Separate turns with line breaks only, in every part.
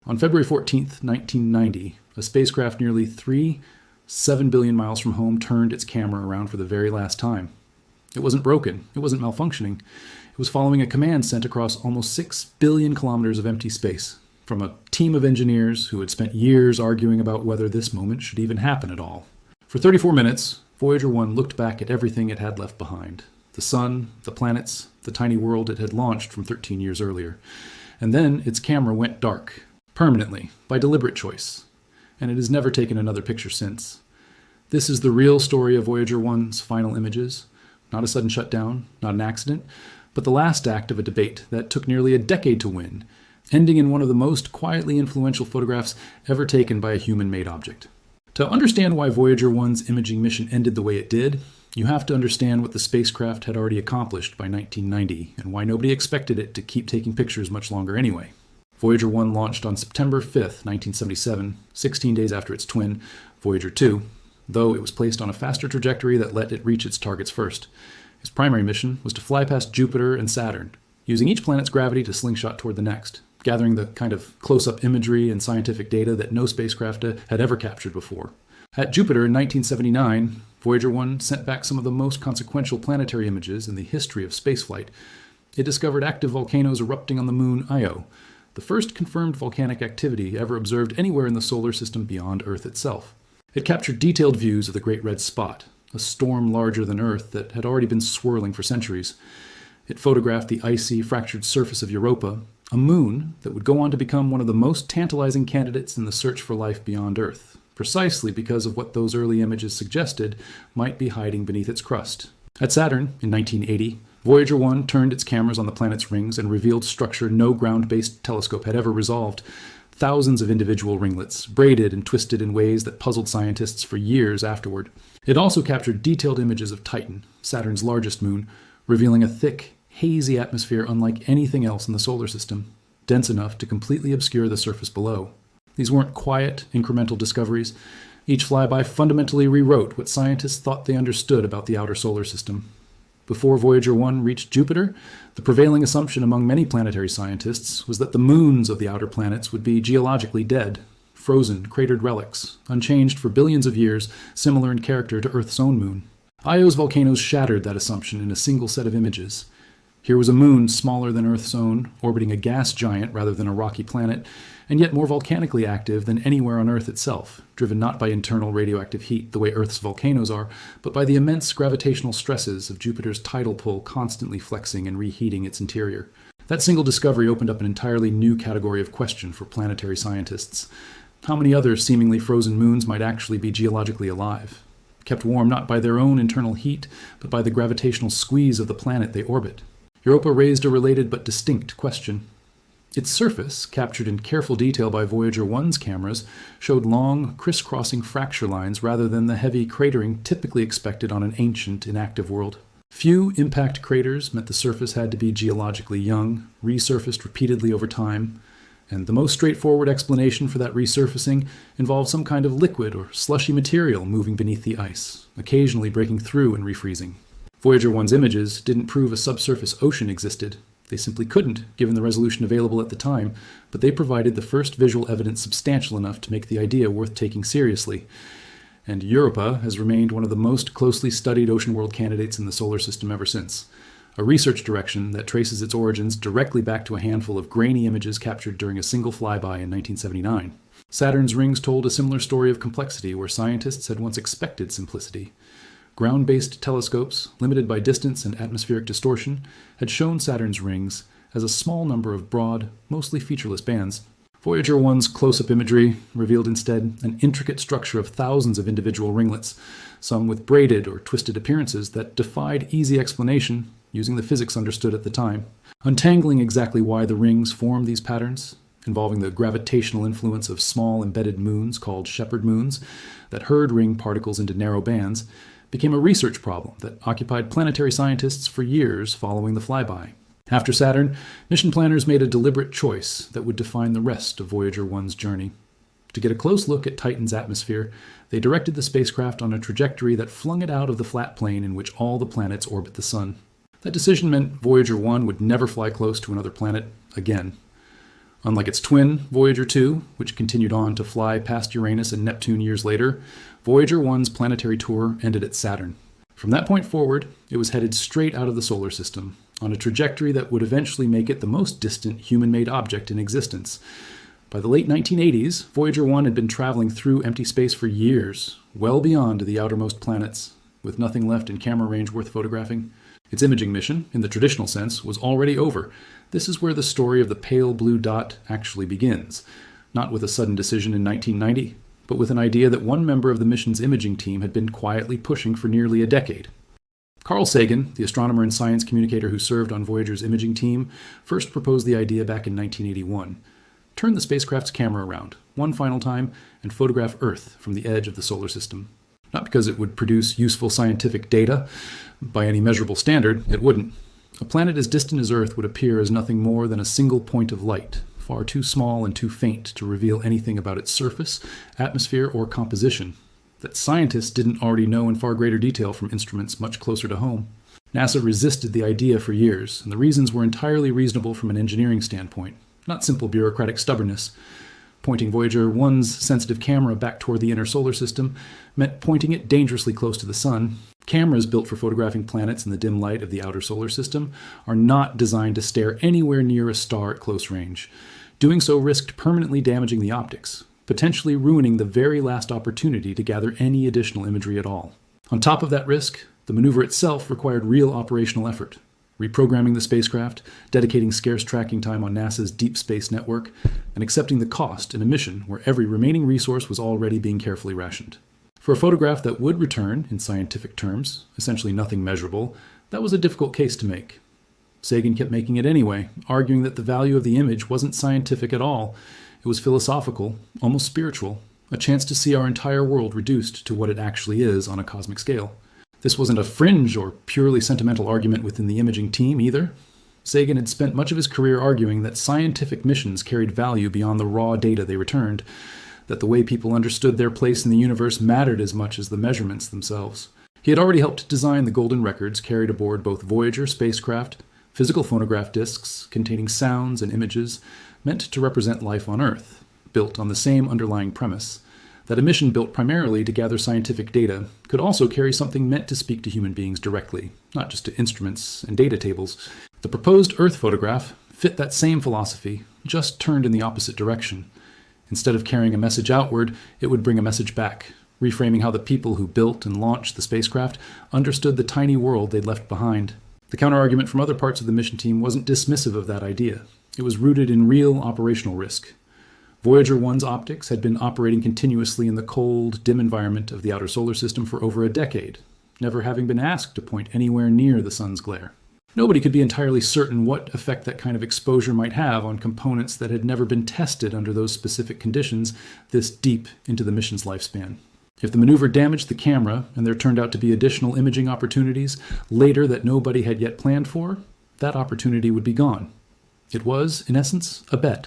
On February 14th, 1990, a spacecraft nearly 7 billion miles from home turned its camera around for the very last time. It wasn't broken. It wasn't malfunctioning. It was following a command sent across almost 6 billion kilometers of empty space from a team of engineers who had spent years arguing about whether this moment should even happen at all. For 34 minutes, Voyager 1 looked back at everything it had left behind. The sun, the planets, the tiny world it had launched from 13 years earlier. And then its camera went dark, permanently, by deliberate choice. And it has never taken another picture since. This is the real story of Voyager 1's final images. Not a sudden shutdown, not an accident, but the last act of a debate that took nearly a decade to win, ending in one of the most quietly influential photographs ever taken by a human-made object. To understand why Voyager 1's imaging mission ended the way it did, you have to understand what the spacecraft had already accomplished by 1990, and why nobody expected it to keep taking pictures much longer anyway. Voyager 1 launched on September 5th, 1977, 16 days after its twin, Voyager 2, though it was placed on a faster trajectory that let it reach its targets first. Its primary mission was to fly past Jupiter and Saturn, using each planet's gravity to slingshot toward the next, gathering the kind of close-up imagery and scientific data that no spacecraft had ever captured before. At Jupiter in 1979, Voyager 1 sent back some of the most consequential planetary images in the history of spaceflight. It discovered active volcanoes erupting on the moon Io, the first confirmed volcanic activity ever observed anywhere in the solar system beyond Earth itself. It captured detailed views of the Great Red Spot, a storm larger than Earth that had already been swirling for centuries. It photographed the icy, fractured surface of Europa, a moon that would go on to become one of the most tantalizing candidates in the search for life beyond Earth, precisely because of what those early images suggested might be hiding beneath its crust. At Saturn, in 1980, Voyager 1 turned its cameras on the planet's rings and revealed structure no ground-based telescope had ever resolved. Thousands of individual ringlets, braided and twisted in ways that puzzled scientists for years afterward. It also captured detailed images of Titan, Saturn's largest moon, revealing a thick, hazy atmosphere unlike anything else in the solar system, dense enough to completely obscure the surface below. These weren't quiet, incremental discoveries. Each flyby fundamentally rewrote what scientists thought they understood about the outer solar system. Before Voyager 1 reached Jupiter, the prevailing assumption among many planetary scientists was that the moons of the outer planets would be geologically dead, frozen, cratered relics, unchanged for billions of years, similar in character to Earth's own moon. Io's volcanoes shattered that assumption in a single set of images. Here was a moon smaller than Earth's own, orbiting a gas giant rather than a rocky planet, and yet more volcanically active than anywhere on Earth itself, driven not by internal radioactive heat the way Earth's volcanoes are, but by the immense gravitational stresses of Jupiter's tidal pull constantly flexing and reheating its interior. That single discovery opened up an entirely new category of question for planetary scientists. How many other seemingly frozen moons might actually be geologically alive, kept warm not by their own internal heat, but by the gravitational squeeze of the planet they orbit? Europa raised a related but distinct question. Its surface, captured in careful detail by Voyager 1's cameras, showed long, crisscrossing fracture lines rather than the heavy cratering typically expected on an ancient, inactive world. Few impact craters meant the surface had to be geologically young, resurfaced repeatedly over time, and the most straightforward explanation for that resurfacing involved some kind of liquid or slushy material moving beneath the ice, occasionally breaking through and refreezing. Voyager 1's images didn't prove a subsurface ocean existed. They simply couldn't, given the resolution available at the time, but they provided the first visual evidence substantial enough to make the idea worth taking seriously. And Europa has remained one of the most closely studied ocean world candidates in the solar system ever since, a research direction that traces its origins directly back to a handful of grainy images captured during a single flyby in 1979. Saturn's rings told a similar story of complexity where scientists had once expected simplicity. Ground-based telescopes, limited by distance and atmospheric distortion, had shown Saturn's rings as a small number of broad, mostly featureless bands. Voyager 1's close-up imagery revealed instead an intricate structure of thousands of individual ringlets, some with braided or twisted appearances that defied easy explanation using the physics understood at the time. Untangling exactly why the rings formed these patterns, involving the gravitational influence of small embedded moons called shepherd moons that herd ring particles into narrow bands, became a research problem that occupied planetary scientists for years following the flyby. After Saturn, mission planners made a deliberate choice that would define the rest of Voyager 1's journey. To get a close look at Titan's atmosphere, they directed the spacecraft on a trajectory that flung it out of the flat plane in which all the planets orbit the Sun. That decision meant Voyager 1 would never fly close to another planet again. Unlike its twin, Voyager 2, which continued on to fly past Uranus and Neptune years later, Voyager 1's planetary tour ended at Saturn. From that point forward, it was headed straight out of the solar system, on a trajectory that would eventually make it the most distant human-made object in existence. By the late 1980s, Voyager 1 had been traveling through empty space for years, well beyond the outermost planets, with nothing left in camera range worth photographing. Its imaging mission, in the traditional sense, was already over. This is where the story of the pale blue dot actually begins, not with a sudden decision in 1990, but with an idea that one member of the mission's imaging team had been quietly pushing for nearly a decade. Carl Sagan, the astronomer and science communicator who served on Voyager's imaging team, first proposed the idea back in 1981. Turn the spacecraft's camera around, one final time, and photograph Earth from the edge of the solar system. Not because it would produce useful scientific data. By any measurable standard, it wouldn't. A planet as distant as Earth would appear as nothing more than a single point of light, far too small and too faint to reveal anything about its surface, atmosphere, or composition that scientists didn't already know in far greater detail from instruments much closer to home. NASA resisted the idea for years, and the reasons were entirely reasonable from an engineering standpoint, not simple bureaucratic stubbornness. Pointing Voyager 1's sensitive camera back toward the inner solar system meant pointing it dangerously close to the sun. Cameras built for photographing planets in the dim light of the outer solar system are not designed to stare anywhere near a star at close range. Doing so risked permanently damaging the optics, potentially ruining the very last opportunity to gather any additional imagery at all. On top of that risk, the maneuver itself required real operational effort. Reprogramming the spacecraft, dedicating scarce tracking time on NASA's deep space network, and accepting the cost in a mission where every remaining resource was already being carefully rationed. For a photograph that would return, in scientific terms, essentially nothing measurable, that was a difficult case to make. Sagan kept making it anyway, arguing that the value of the image wasn't scientific at all. It was philosophical, almost spiritual, a chance to see our entire world reduced to what it actually is on a cosmic scale. This wasn't a fringe or purely sentimental argument within the imaging team either. Sagan had spent much of his career arguing that scientific missions carried value beyond the raw data they returned, that the way people understood their place in the universe mattered as much as the measurements themselves. He had already helped design the golden records carried aboard both Voyager spacecraft, physical phonograph discs containing sounds and images meant to represent life on Earth, built on the same underlying premise, that a mission built primarily to gather scientific data could also carry something meant to speak to human beings directly, not just to instruments and data tables. The proposed Earth photograph fit that same philosophy, just turned in the opposite direction. Instead of carrying a message outward, it would bring a message back, reframing how the people who built and launched the spacecraft understood the tiny world they'd left behind. The counterargument from other parts of the mission team wasn't dismissive of that idea. It was rooted in real operational risk. Voyager 1's optics had been operating continuously in the cold, dim environment of the outer solar system for over a decade, never having been asked to point anywhere near the sun's glare. Nobody could be entirely certain what effect that kind of exposure might have on components that had never been tested under those specific conditions this deep into the mission's lifespan. If the maneuver damaged the camera and there turned out to be additional imaging opportunities later that nobody had yet planned for, that opportunity would be gone. It was, in essence, a bet,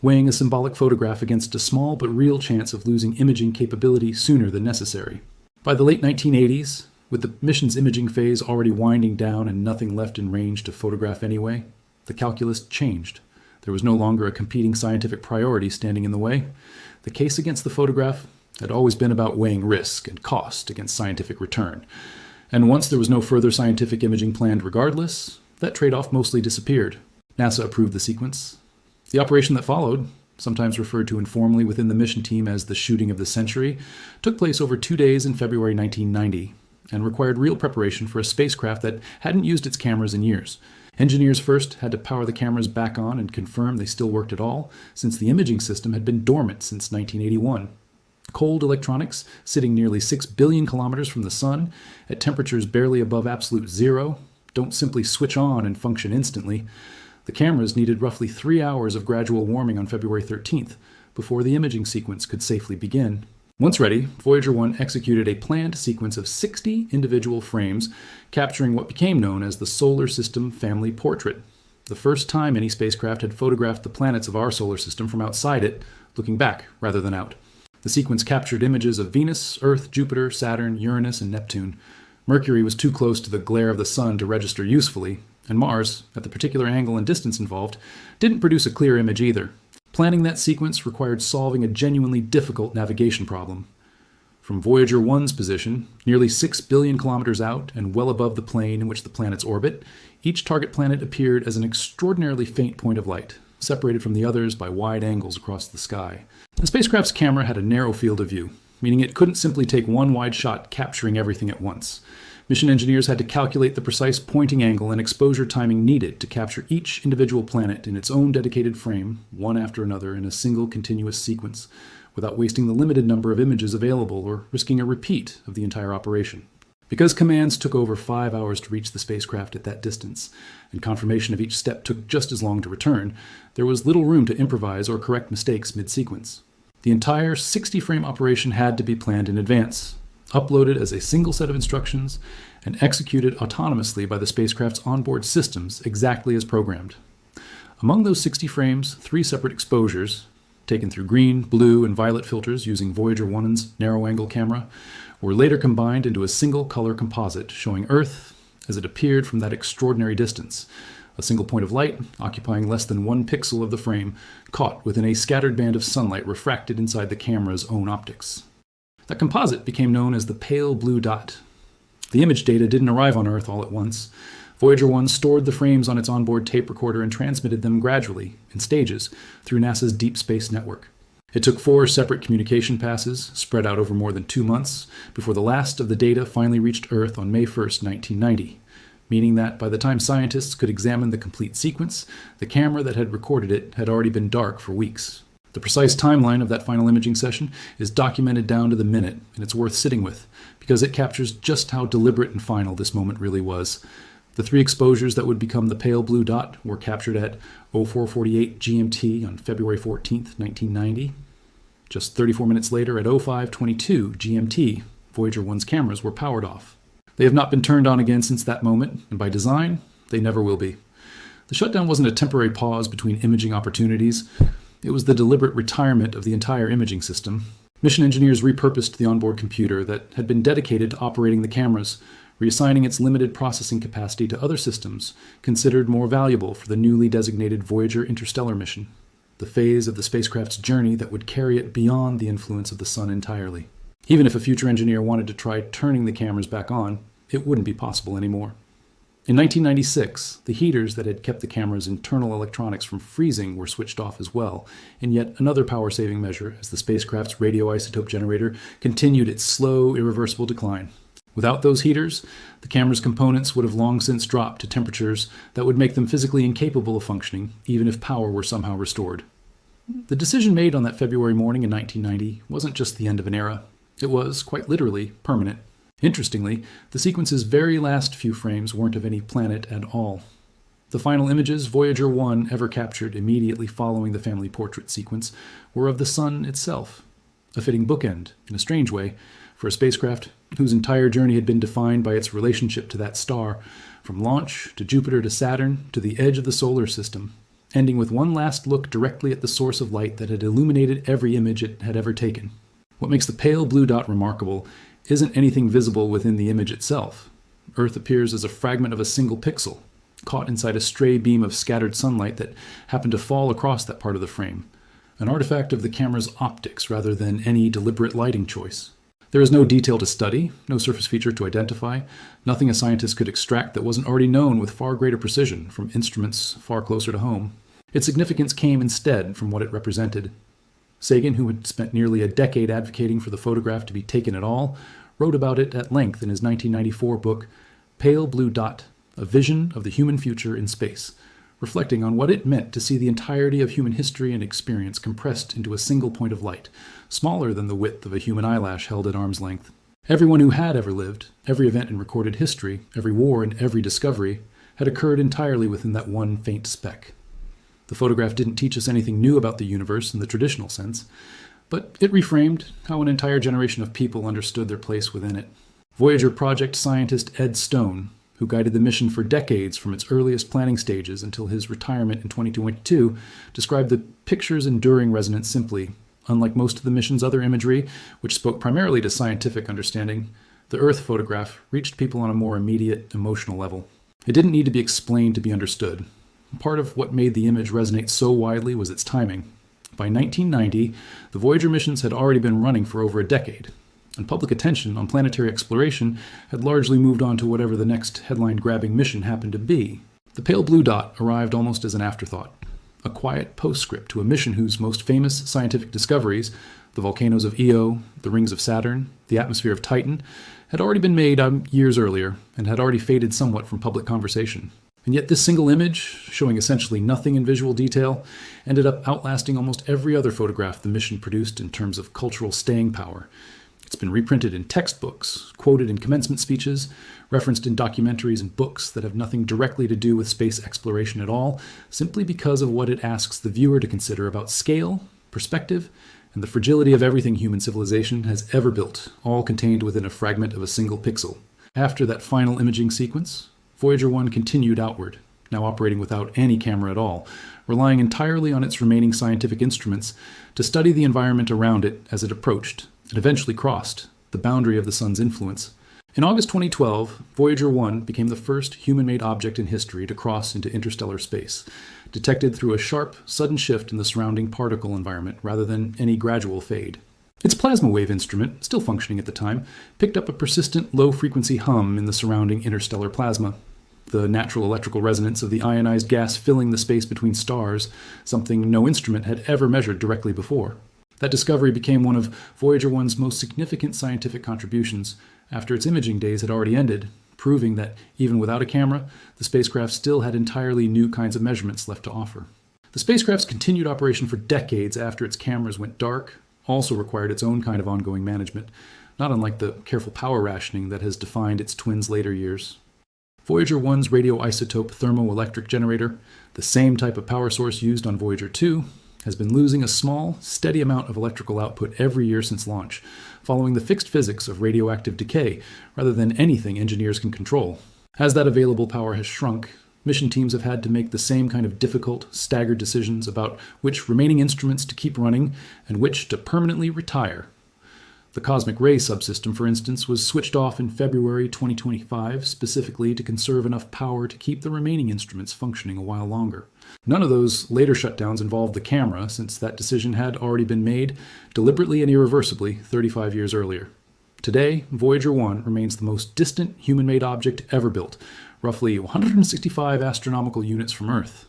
weighing a symbolic photograph against a small but real chance of losing imaging capability sooner than necessary. By the late 1980s, with the mission's imaging phase already winding down and nothing left in range to photograph anyway, the calculus changed. There was no longer a competing scientific priority standing in the way. The case against the photograph had always been about weighing risk and cost against scientific return. And once there was no further scientific imaging planned regardless, that trade-off mostly disappeared. NASA approved the sequence. The operation that followed, sometimes referred to informally within the mission team as the shooting of the century, took place over 2 days in February 1990 and required real preparation for a spacecraft that hadn't used its cameras in years. Engineers first had to power the cameras back on and confirm they still worked at all, since the imaging system had been dormant since 1981. Cold electronics, sitting nearly 6 billion kilometers from the sun, at temperatures barely above absolute zero, don't simply switch on and function instantly. The cameras needed roughly 3 hours of gradual warming on February 13th before the imaging sequence could safely begin. Once ready, Voyager 1 executed a planned sequence of 60 individual frames, capturing what became known as the Solar System Family Portrait, the first time any spacecraft had photographed the planets of our solar system from outside it, looking back rather than out. The sequence captured images of Venus, Earth, Jupiter, Saturn, Uranus, and Neptune. Mercury was too close to the glare of the sun to register usefully, and Mars, at the particular angle and distance involved, didn't produce a clear image either, Planning that sequence required solving a genuinely difficult navigation problem. From Voyager 1's position, nearly 6 billion kilometers out and well above the plane in which the planets orbit, each target planet appeared as an extraordinarily faint point of light, separated from the others by wide angles across the sky. The spacecraft's camera had a narrow field of view, meaning it couldn't simply take one wide shot capturing everything at once. Mission engineers had to calculate the precise pointing angle and exposure timing needed to capture each individual planet in its own dedicated frame, one after another in a single continuous sequence, without wasting the limited number of images available or risking a repeat of the entire operation. Because commands took over 5 hours to reach the spacecraft at that distance, and confirmation of each step took just as long to return, there was little room to improvise or correct mistakes mid-sequence. The entire 60-frame operation had to be planned in advance, uploaded as a single set of instructions, and executed autonomously by the spacecraft's onboard systems exactly as programmed. Among those 60 frames, 3 separate exposures, taken through green, blue, and violet filters using Voyager 1's narrow-angle camera, were later combined into a single color composite showing Earth as it appeared from that extraordinary distance, a single point of light occupying less than 1 pixel of the frame, caught within a scattered band of sunlight refracted inside the camera's own optics. That composite became known as the pale blue dot. The image data didn't arrive on Earth all at once. Voyager 1 stored the frames on its onboard tape recorder and transmitted them gradually, in stages, through NASA's Deep Space Network. It took 4 separate communication passes, spread out over more than 2 months, before the last of the data finally reached Earth on May 1st, 1990, meaning that by the time scientists could examine the complete sequence, the camera that had recorded it had already been dark for weeks. The precise timeline of that final imaging session is documented down to the minute, and it's worth sitting with, because it captures just how deliberate and final this moment really was. The 3 exposures that would become the pale blue dot were captured at 0448 GMT on February 14, 1990. Just 34 minutes later at 0522 GMT, Voyager 1's cameras were powered off. They have not been turned on again since that moment, and by design, they never will be. The shutdown wasn't a temporary pause between imaging opportunities. It was the deliberate retirement of the entire imaging system. Mission engineers repurposed the onboard computer that had been dedicated to operating the cameras, reassigning its limited processing capacity to other systems considered more valuable for the newly designated Voyager Interstellar mission, the phase of the spacecraft's journey that would carry it beyond the influence of the sun entirely. Even if a future engineer wanted to try turning the cameras back on, it wouldn't be possible anymore. In 1996, the heaters that had kept the camera's internal electronics from freezing were switched off as well, in yet another power-saving measure as the spacecraft's radioisotope generator continued its slow, irreversible decline. Without those heaters, the camera's components would have long since dropped to temperatures that would make them physically incapable of functioning, even if power were somehow restored. The decision made on that February morning in 1990 wasn't just the end of an era. It was, quite literally, permanent. Interestingly, the sequence's very last few frames weren't of any planet at all. The final images Voyager 1 ever captured immediately following the family portrait sequence were of the sun itself, a fitting bookend, in a strange way, for a spacecraft whose entire journey had been defined by its relationship to that star, from launch to Jupiter to Saturn to the edge of the solar system, ending with one last look directly at the source of light that had illuminated every image it had ever taken. What makes the pale blue dot remarkable isn't anything visible within the image itself. Earth appears as a fragment of a single pixel, caught inside a stray beam of scattered sunlight that happened to fall across that part of the frame, an artifact of the camera's optics rather than any deliberate lighting choice. There is no detail to study, no surface feature to identify, nothing a scientist could extract that wasn't already known with far greater precision from instruments far closer to home. Its significance came instead from what it represented. Sagan, who had spent nearly a decade advocating for the photograph to be taken at all, wrote about it at length in his 1994 book, Pale Blue Dot, A Vision of the Human Future in Space, reflecting on what it meant to see the entirety of human history and experience compressed into a single point of light, smaller than the width of a human eyelash held at arm's length. Everyone who had ever lived, every event in recorded history, every war and every discovery, had occurred entirely within that one faint speck. The photograph didn't teach us anything new about the universe in the traditional sense, but it reframed how an entire generation of people understood their place within it. Voyager project scientist Ed Stone, who guided the mission for decades from its earliest planning stages until his retirement in 2022, described the picture's enduring resonance simply. Unlike most of the mission's other imagery, which spoke primarily to scientific understanding, the Earth photograph reached people on a more immediate, emotional level. It didn't need to be explained to be understood. Part of what made the image resonate so widely was its timing. By 1990, the Voyager missions had already been running for over a decade, and public attention on planetary exploration had largely moved on to whatever the next headline-grabbing mission happened to be. The pale blue dot arrived almost as an afterthought, a quiet postscript to a mission whose most famous scientific discoveries, the volcanoes of Io, the rings of Saturn, the atmosphere of Titan, had already been made years earlier and had already faded somewhat from public conversation. And yet this single image, showing essentially nothing in visual detail, ended up outlasting almost every other photograph the mission produced in terms of cultural staying power. It's been reprinted in textbooks, quoted in commencement speeches, referenced in documentaries and books that have nothing directly to do with space exploration at all, simply because of what it asks the viewer to consider about scale, perspective, and the fragility of everything human civilization has ever built, all contained within a fragment of a single pixel. After that final imaging sequence, Voyager 1 continued outward, now operating without any camera at all, relying entirely on its remaining scientific instruments to study the environment around it as it approached and eventually crossed the boundary of the sun's influence. In August 2012, Voyager 1 became the first human-made object in history to cross into interstellar space, detected through a sharp, sudden shift in the surrounding particle environment rather than any gradual fade. Its plasma wave instrument, still functioning at the time, picked up a persistent low-frequency hum in the surrounding interstellar plasma, the natural electrical resonance of the ionized gas filling the space between stars, something no instrument had ever measured directly before. That discovery became one of Voyager 1's most significant scientific contributions after its imaging days had already ended, proving that even without a camera, the spacecraft still had entirely new kinds of measurements left to offer. The spacecraft's continued operation for decades after its cameras went dark also required its own kind of ongoing management, not unlike the careful power rationing that has defined its twin's later years. Voyager 1's radioisotope thermoelectric generator, the same type of power source used on Voyager 2, has been losing a small, steady amount of electrical output every year since launch, following the fixed physics of radioactive decay rather than anything engineers can control. As that available power has shrunk, mission teams have had to make the same kind of difficult, staggered decisions about which remaining instruments to keep running and which to permanently retire. The cosmic ray subsystem, for instance, was switched off in February 2025 specifically to conserve enough power to keep the remaining instruments functioning a while longer. None of those later shutdowns involved the camera, since that decision had already been made, deliberately and irreversibly, 35 years earlier. Today, Voyager 1 remains the most distant human-made object ever built, roughly 165 astronomical units from Earth,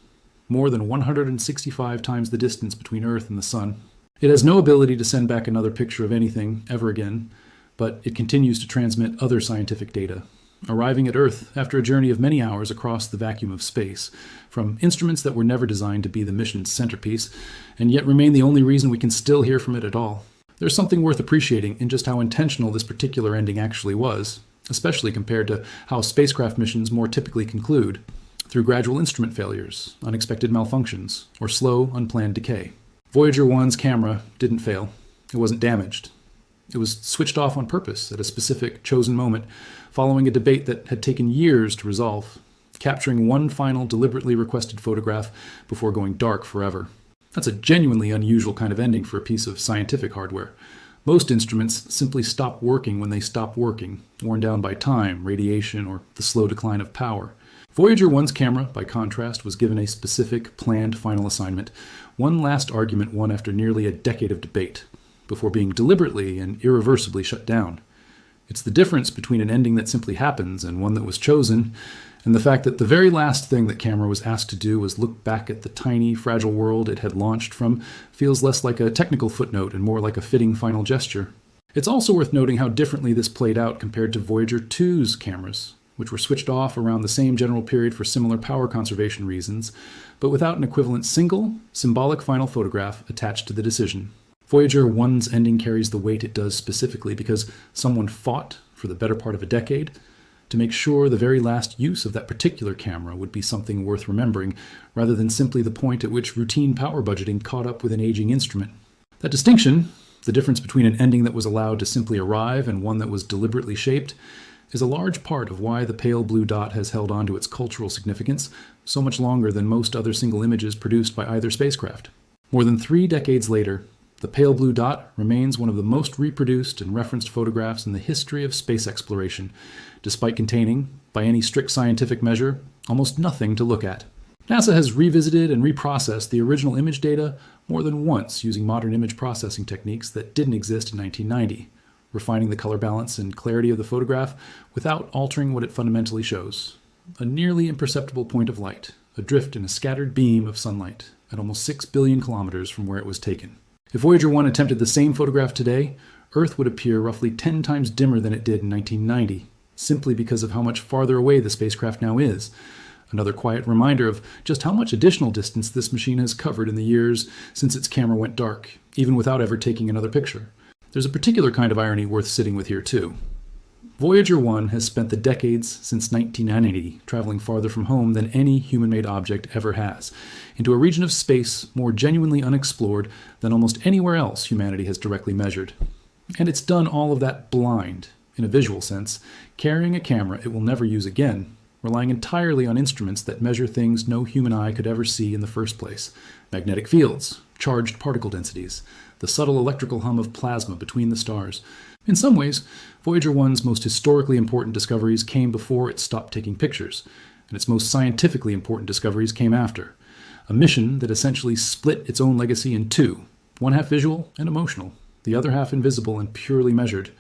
more than 165 times the distance between Earth and the Sun. It has no ability to send back another picture of anything ever again, but it continues to transmit other scientific data, arriving at Earth after a journey of many hours across the vacuum of space, from instruments that were never designed to be the mission's centerpiece, and yet remain the only reason we can still hear from it at all. There's something worth appreciating in just how intentional this particular ending actually was, especially compared to how spacecraft missions more typically conclude, through gradual instrument failures, unexpected malfunctions, or slow, unplanned decay. Voyager 1's camera didn't fail. It wasn't damaged. It was switched off on purpose at a specific, chosen moment, following a debate that had taken years to resolve, capturing one final, deliberately requested photograph before going dark forever. That's a genuinely unusual kind of ending for a piece of scientific hardware. Most instruments simply stop working when they stop working, worn down by time, radiation, or the slow decline of power. Voyager 1's camera, by contrast, was given a specific, planned final assignment, one last argument won after nearly a decade of debate, before being deliberately and irreversibly shut down. It's the difference between an ending that simply happens and one that was chosen, and the fact that the very last thing that camera was asked to do was look back at the tiny, fragile world it had launched from feels less like a technical footnote and more like a fitting final gesture. It's also worth noting how differently this played out compared to Voyager 2's cameras, which were switched off around the same general period for similar power conservation reasons, but without an equivalent single, symbolic final photograph attached to the decision. Voyager 1's ending carries the weight it does specifically because someone fought for the better part of a decade to make sure the very last use of that particular camera would be something worth remembering, rather than simply the point at which routine power budgeting caught up with an aging instrument. That distinction, the difference between an ending that was allowed to simply arrive and one that was deliberately shaped, is a large part of why the pale blue dot has held on to its cultural significance so much longer than most other single images produced by either spacecraft. More than 3 decades later, the pale blue dot remains one of the most reproduced and referenced photographs in the history of space exploration, despite containing, by any strict scientific measure, almost nothing to look at. NASA has revisited and reprocessed the original image data more than once using modern image processing techniques that didn't exist in 1990, refining the color balance and clarity of the photograph without altering what it fundamentally shows. A nearly imperceptible point of light, adrift in a scattered beam of sunlight at almost 6 billion kilometers from where it was taken. If Voyager 1 attempted the same photograph today, Earth would appear roughly 10 times dimmer than it did in 1990, simply because of how much farther away the spacecraft now is. Another quiet reminder of just how much additional distance this machine has covered in the years since its camera went dark, even without ever taking another picture. There's a particular kind of irony worth sitting with here too. Voyager 1 has spent the decades since 1990 traveling farther from home than any human-made object ever has, into a region of space more genuinely unexplored than almost anywhere else humanity has directly measured. And it's done all of that blind, in a visual sense, carrying a camera it will never use again, relying entirely on instruments that measure things no human eye could ever see in the first place: magnetic fields, charged particle densities, the subtle electrical hum of plasma between the stars. In some ways, Voyager 1's most historically important discoveries came before it stopped taking pictures, and its most scientifically important discoveries came after. A mission that essentially split its own legacy in two, one half visual and emotional, the other half invisible and purely measured,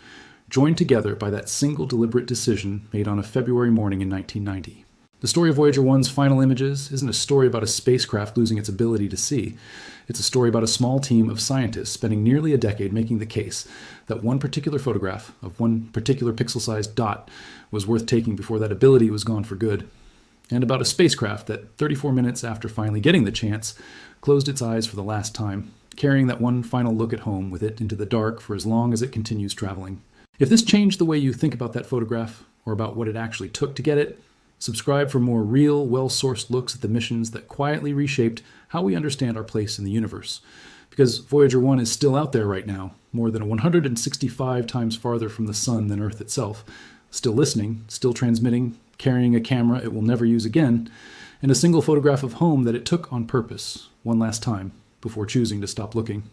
joined together by that single deliberate decision made on a February morning in 1990. The story of Voyager 1's final images isn't a story about a spacecraft losing its ability to see. It's a story about a small team of scientists spending nearly a decade making the case that one particular photograph of one particular pixel-sized dot was worth taking before that ability was gone for good. And about a spacecraft that, 34 minutes after finally getting the chance, closed its eyes for the last time, carrying that one final look at home with it into the dark for as long as it continues traveling. If this changed the way you think about that photograph, or about what it actually took to get it, subscribe for more real, well-sourced looks at the missions that quietly reshaped how we understand our place in the universe. Because Voyager 1 is still out there right now, more than 165 times farther from the sun than Earth itself, still listening, still transmitting, carrying a camera it will never use again, and a single photograph of home that it took on purpose, one last time, before choosing to stop looking.